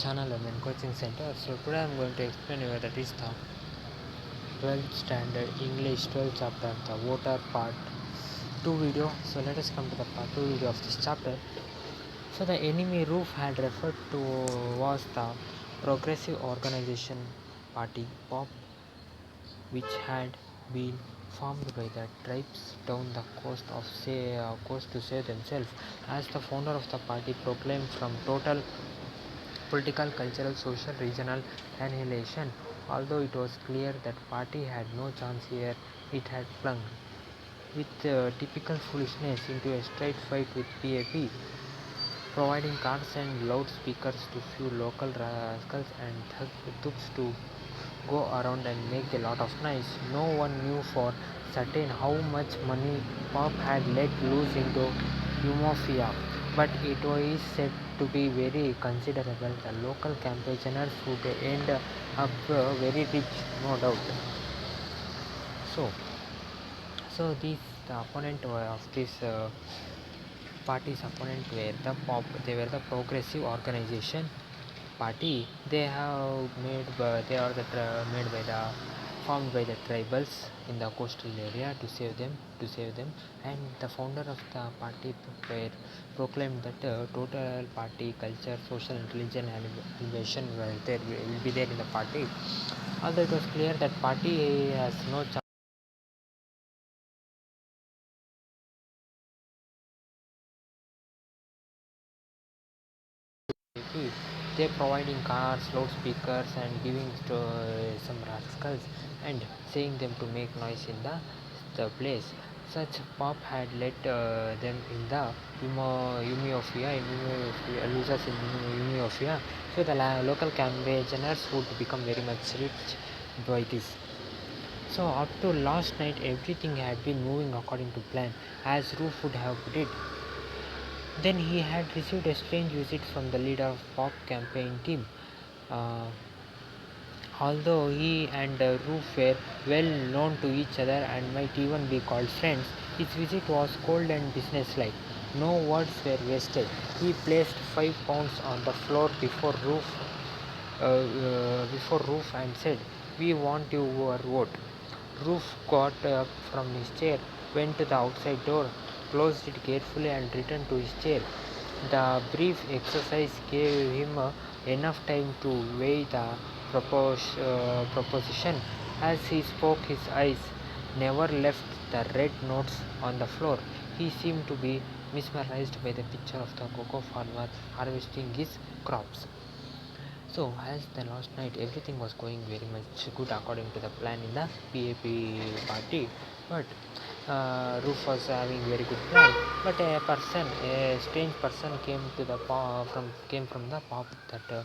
channel and coaching center. So today I'm going to explain you that is the 12th standard English 12th chapter, the voter part 2 video. So let us come to the part 2 video of this chapter. So the enemy Roof had referred to was the Progressive Organization Party POP, which had been formed by the tribes down the coast to save themselves. As the founder of the party proclaimed from total political, cultural, social, regional annihilation. Although it was clear that party had no chance here, it had plunged with typical foolishness into a straight fight with PAP, providing cars and loudspeakers to few local rascals and thugs to go around and make a lot of noise. No one knew for certain how much money Pop had let loose into Umofia, but it was said to be very considerable. The local campaigners would end up very rich, no doubt. So, so the opponent of this party's opponent were the pop. They were the Progressive Organization Party. They have made they are made by the formed by the tribals in the coastal area to save them, and the founder of the party proclaimed that total party culture, social and religion and invasion will be there in the party. Although it was clear that party has no chance. They're providing cars, loudspeakers, and giving to some rascals and saying them to make noise in the place. Such pop had let them in the Umiofia, losers in Umiofia. So the local campaigners would become very much rich by this. So up to last night, everything had been moving according to plan, as Roof would have put it. Then he had received a strange visit from the leader of Pop campaign team. Uh, Although he and Roof were well known to each other and might even be called friends, his visit was cold and businesslike. No words were wasted. He placed £5 on the floor before Roof and said, "We want your vote." Roof got up from his chair, went to the outside door, closed it carefully, and returned to his chair. The brief exercise gave him enough time to weigh the proposition. As he spoke, his eyes never left the red notes on the floor. He seemed to be mesmerized by the picture of the cocoa farmer harvesting his crops. So, as the last night, everything was going very much good according to the plan in the PAP party, but Roof was having very good plan. But a strange person came from the pop that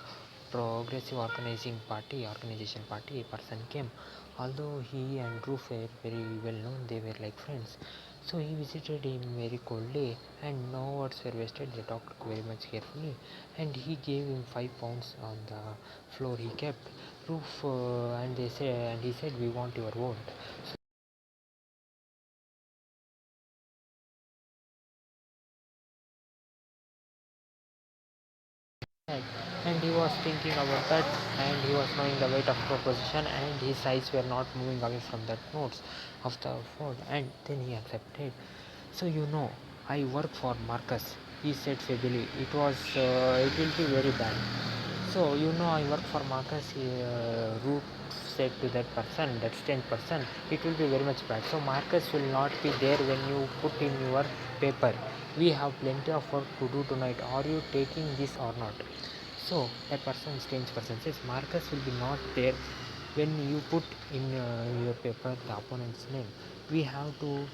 Progressive Organization Party person came. Although he and Roof were very well known, they were like friends. So he visited him very coldly, and no words were wasted. They talked very much carefully, and he gave him £5 on the floor. He kept Roof, and he said, "We want your vote." And he was thinking about that, and he was knowing the weight of proposition, and his eyes were not moving away from that notes of the phone, and then he accepted. "So I work for Marcus," he said feebly. It will be very bad. "So I work for Marcus," Root said to that strange person. "It will be very much bad. So Marcus will not be there when you put in your paper. We have plenty of work to do tonight. Are you taking this or not?" So that strange person says, "Marcus will be not there when you put in your paper the opponent's name. We have to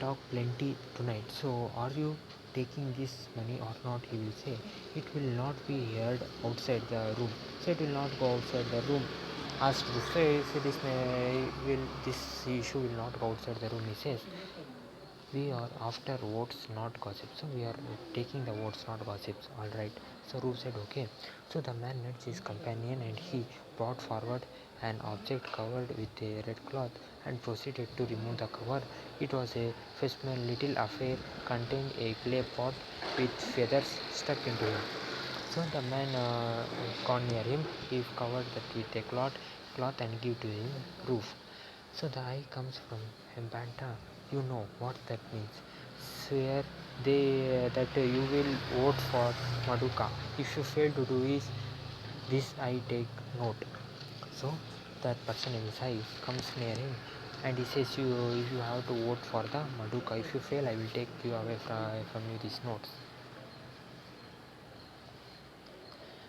talk plenty tonight. So are you taking this money or not?" He will say. "It will not be heard outside the room." So it will not go outside the room. Asked this way, so this issue will not go outside the room. He says, "We are after votes, not gossips. So we are taking the votes, not gossips. All right." So Roof said, "Okay." So the man nudged his companion, and he brought forward an object covered with a red cloth and proceeded to remove the cover. It was a fesmal little affair, contained a clay pot with feathers stuck into it. So the man gone near him, he covered that with a cloth and give to him roof. So the eye comes from Hembanta. You know what that means. Swear that you will vote for Maduka. If you fail to do this, I take note. So that person in his eye comes near him and he says, you if you have to vote for the Maduka, if you fail, I will take you away from you these notes.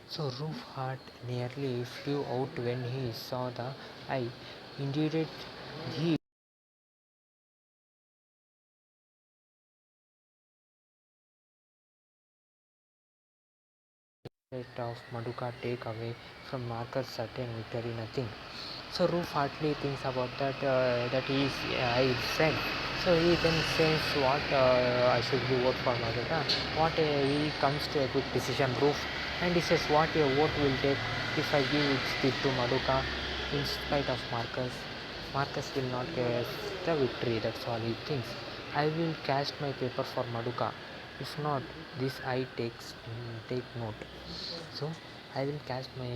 So Roof Heart nearly flew out when he saw the eye. Indeed, he of Maduka take away from Marker's certain victory nothing. So Roof hardly thinks about that he is his friend. So he then says what I should give vote for Maduka. What he comes to a quick decision, Roof, and he says what your vote will take if I give it to Maduka in spite of Marcus. Marcus will not get the victory. That's all he thinks. I will cast my paper for Maduka. If not, this I take note. So I will cast my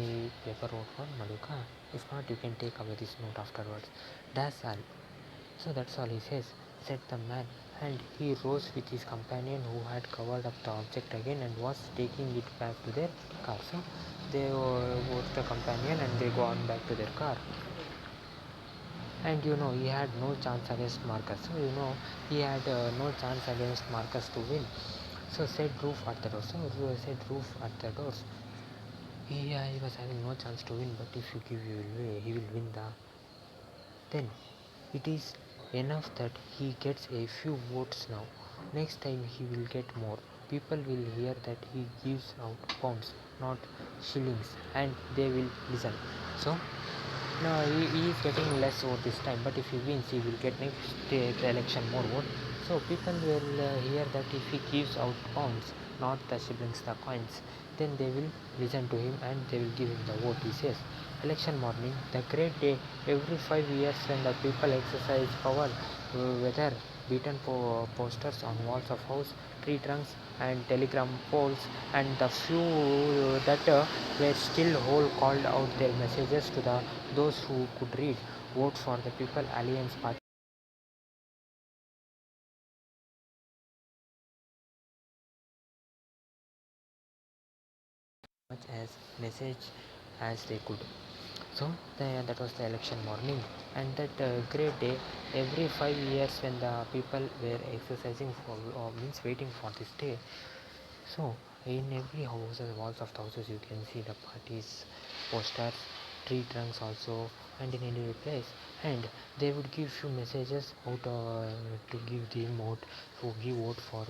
paper vote for Maduka. If not, you can take away this note afterwards. That's all. So that's all he says, said the man, and he rose with his companion who had covered up the object again and was taking it back to their car. So they were the companion and they go on back to their car. And he had no chance against Marcus. So he had no chance against Marcus to win. So said Roof at the door. So said Roof at the doors. He was having no chance to win, but if you give, he will win the. Then it is enough that he gets a few votes now. Next time he will get more. People will hear that he gives out pounds, not shillings, and they will listen. So no, he is getting less vote this time, but if he wins, he will get next the election more vote. So people will hear that if he gives out pounds, not the shillings, the coins, then they will listen to him and they will give him the vote. He says, election morning, the great day. Every 5 years, when the people exercise power, whether beaten posters on walls of house, tree trunks, and telegram poles, and the few that were still whole called out their messages to those who could read. Vote for the People Alliance Party much as message as they could. So that was the election morning, and that great day. Every 5 years, when the people were exercising for or means waiting for this day, so in every houses, walls of the houses, you can see the parties, posters, tree trunks also, and in any place, and they would give few messages out to give them out, to give vote for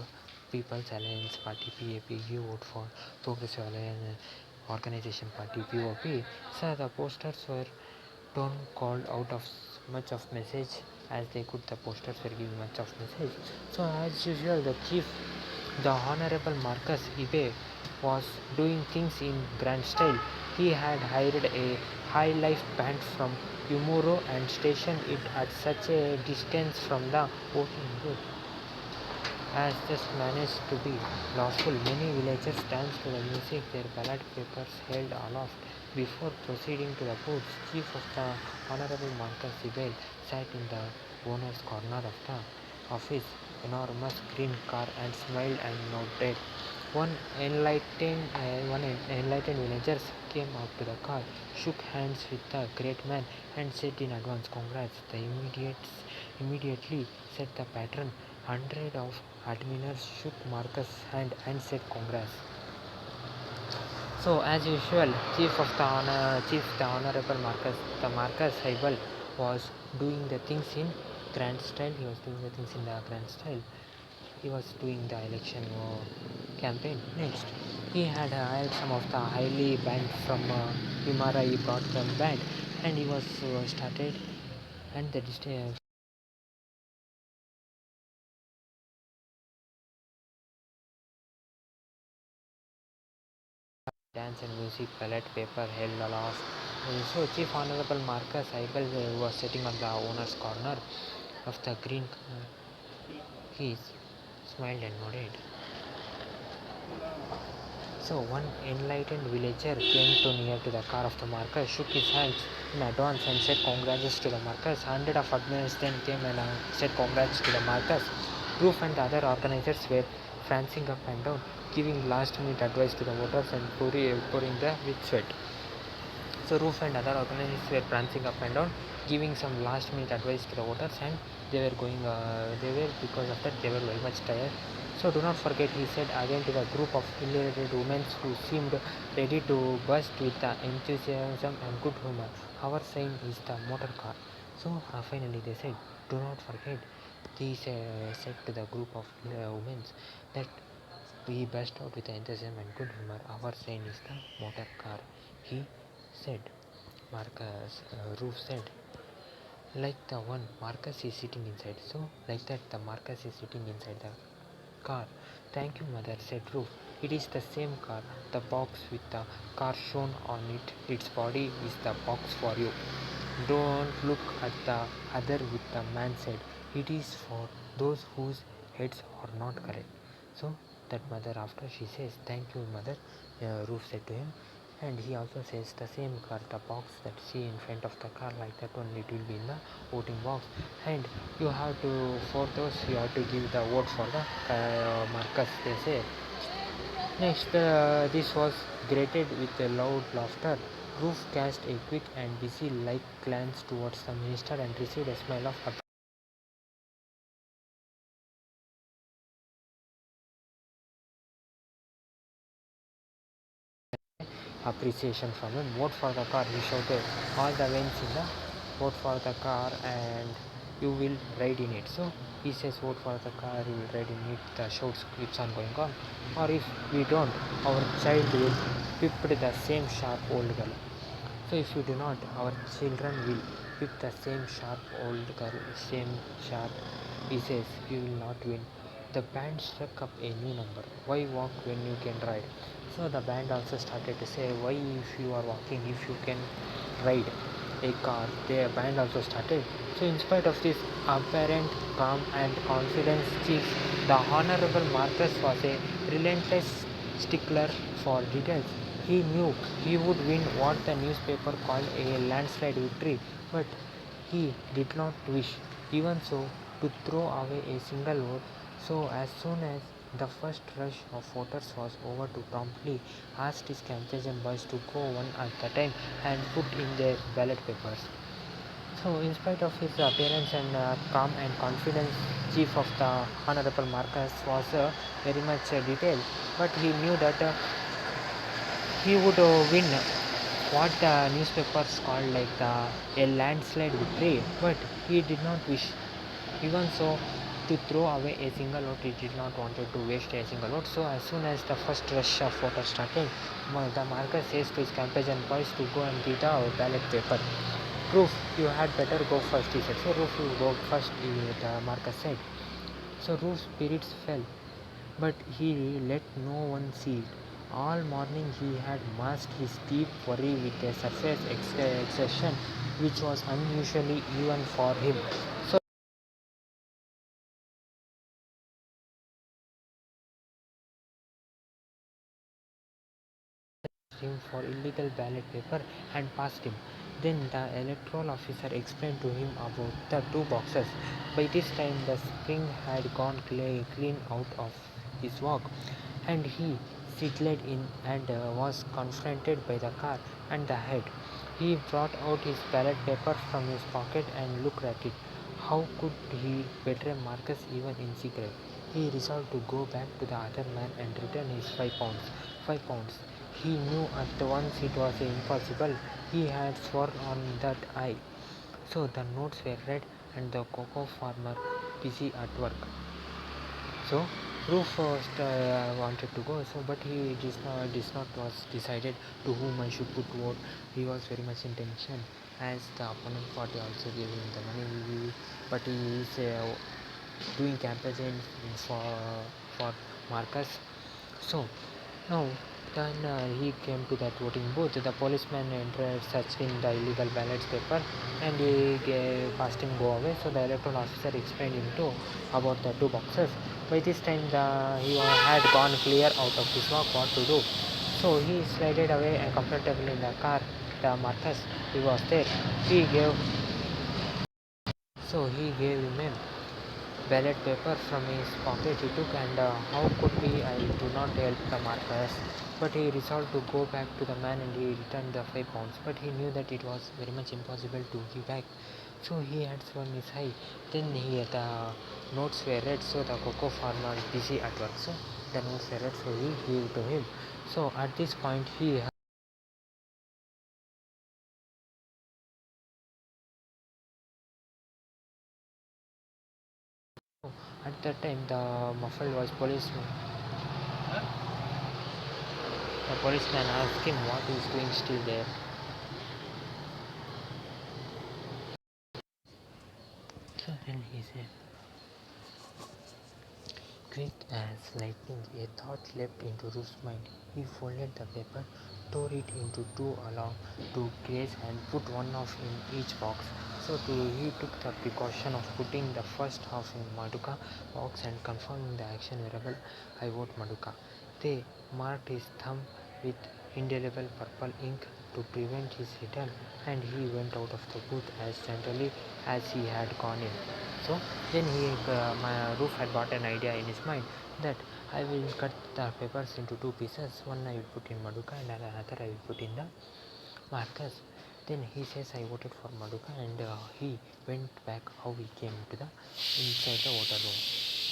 People's Alliance Party (PAP), give vote for Progressive Alliance Organization Party (POP). So the posters were don't called out of much of message as they could. The posters were giving much of message. So as usual, the Honorable Marcus Ibe was doing things in grand style. He had hired a high life band from Yumuro and stationed it at such a distance from the voting booth as just managed to be lawful. Many villagers danced to the music, their ballot papers held aloft. Before proceeding to the booths, Chief of the Honorable Marcus Sibel sat in the owner's corner of the office, enormous green car, and smiled and nodded. One enlightened villagers came up to the car, shook hands with the great man, and said in advance, "Congrats." Immediately said the patron. Hundred of admirers shook Marcus' hand and said, "Congrats." So, as usual, Chief the Honorable Marcus Heibel was doing the things in grand style. He was doing the things in the grand style. He was doing the election campaign. Next, he had hired some of the highly band from Himara. He brought them band, and he was started, and the dance and music, ballot paper held aloft. So Chief Honorable Marcus Eibel was sitting on the owner's corner of the green keys, smiled and nodded. So one enlightened villager came to near to the car of the Marcus, shook his hands in advance and said congrats to the Marcus. Hundred of admirers then came and said congrats to the Marcus. Roof and the other organizers were prancing up and down, giving last minute advice to the voters and pouring the with sweat. So Roof and other organizers were prancing up and down, giving some last minute advice to the voters, and they were because of that they were very much tired. So do not forget, he said again to the group of elated women who seemed ready to burst with the enthusiasm and good humor. Our sign is the motor car. So finally they said, do not forget. He said to the group of women that we burst out with enthusiasm and good humor. Our sign is the motor car. He said. Marcus, Roof said, like the one Marcus is sitting inside. So, like that, the Marcus is sitting inside the car. Thank you, mother, said Roof. It is the same car. The box with the car shown on it, its body is the box for you. Don't look at the other with the man said. It is for those whose heads are not correct. So, that mother, after she says, thank you, mother, Roof said to him, and he also says the same car, the box that see in front of the car, like that one, it will be in the voting box, and you have to, for those you have to give the vote for the Marcus, they say. Next, this was greeted with a loud laughter. Roof cast a quick and busy like glance towards the minister and received a smile of appreciation from him. Vote for the car, he shouted. All the veins in the vote for the car and you will ride in it. So he says vote for the car, you will ride in it. The shouts keeps on going on. Or if we don't, our child will whip the same sharp old girl. So if you do not, our children will whip the same sharp old girl, same sharp. He says, you will not win. The band struck up a new number. Why walk when you can ride? So the band also started to say, why if you are walking, if you can ride a car? The band also started. So in spite of this apparent calm and confidence, chief, the Honorable Marcus was a relentless stickler for details. He knew he would win what the newspaper called a landslide victory, but he did not wish, even so, to throw away a single vote. So, as soon as the first rush of voters was over, to promptly asked his campaign boys to go one at a time and put in their ballot papers. So, in spite of his appearance and calm and confidence, chief of the Honorable Marcus was very much detailed, but he knew that he would win what the newspapers called like a landslide victory, but he did not wish, even so, to throw away a single vote. He did not wanted to waste a single vote. So as soon as the first rush of voters started, the Marcus says to his campaign boys to go and give the ballot paper. Roof, you had better go first, he said. So Roof, you go first, the Marcus said. So Roof's spirits fell, but he let no one see it. All morning he had masked his deep worry with a surface expression which was unusually even for him. So him for illegal ballot paper and passed him. Then the electoral officer explained to him about the two boxes. By this time the spring had gone clean out of his walk, and he settled in and was confronted by the car and the head. He brought out his ballot paper from his pocket and looked at it. How could he betray Marcus even in secret? He resolved to go back to the other man and return his £5. £5. He knew at once it was impossible. He had sworn on that eye. So the notes were read and the cocoa farmer busy at work. So Roof first wanted to go, so but he did not was decided to whom I should put vote. He was very much in tension as the opponent party also gave him the money, but he is doing campaign for Marcus. So now then he came to that voting booth. The policeman entered, searching the illegal ballots paper, and he passed him go away. So the electoral officer explained him to about the two boxes. By this time he had gone clear out of his walk what to do. So he slided away and comfortable in the car. The Marcus, he was there. He gave he gave him a ballot paper from his pocket. He took and how could be I do not help the Marcus. But he resolved to go back to the man and he returned the 5 pounds. But he knew that it was very much impossible to give back. So he had sworn his high. Then the notes were read. So the cocoa farmer busy at work. So the notes were read. So he gave to him. So at this point he at that time the muffled voice policeman. The policeman asked him what he is doing still there. So then he said, quick as lightning, a thought leapt into Ruth's mind. He folded the paper, tore it into two along two trays, and put one of in each box. He took the precaution of putting the first half in Maduka box and confirming the action variable. I vote Maduka. They marked his thumb with indelible purple ink to prevent his return, and he went out of the booth as gently as he had gone in. So then my roof had got an idea in his mind that I will cut the papers into two pieces. One I will put in Maduka and another I will put in the Marcus. Then he says I voted for Maduka and he went back how he came to the inside the water room.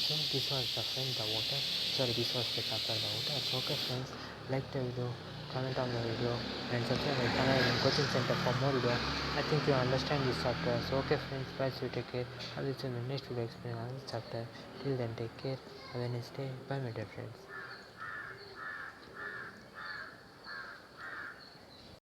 So this was the friend the water. Sorry, this was the chapter the water. So okay friends, like the video, comment on the video and subscribe my channel and coaching center for more video. I think you understand this chapter. So okay friends, bye, so take care. I will see you in the next video explaining another chapter. Till then take care. Have a nice day. Bye my dear friends.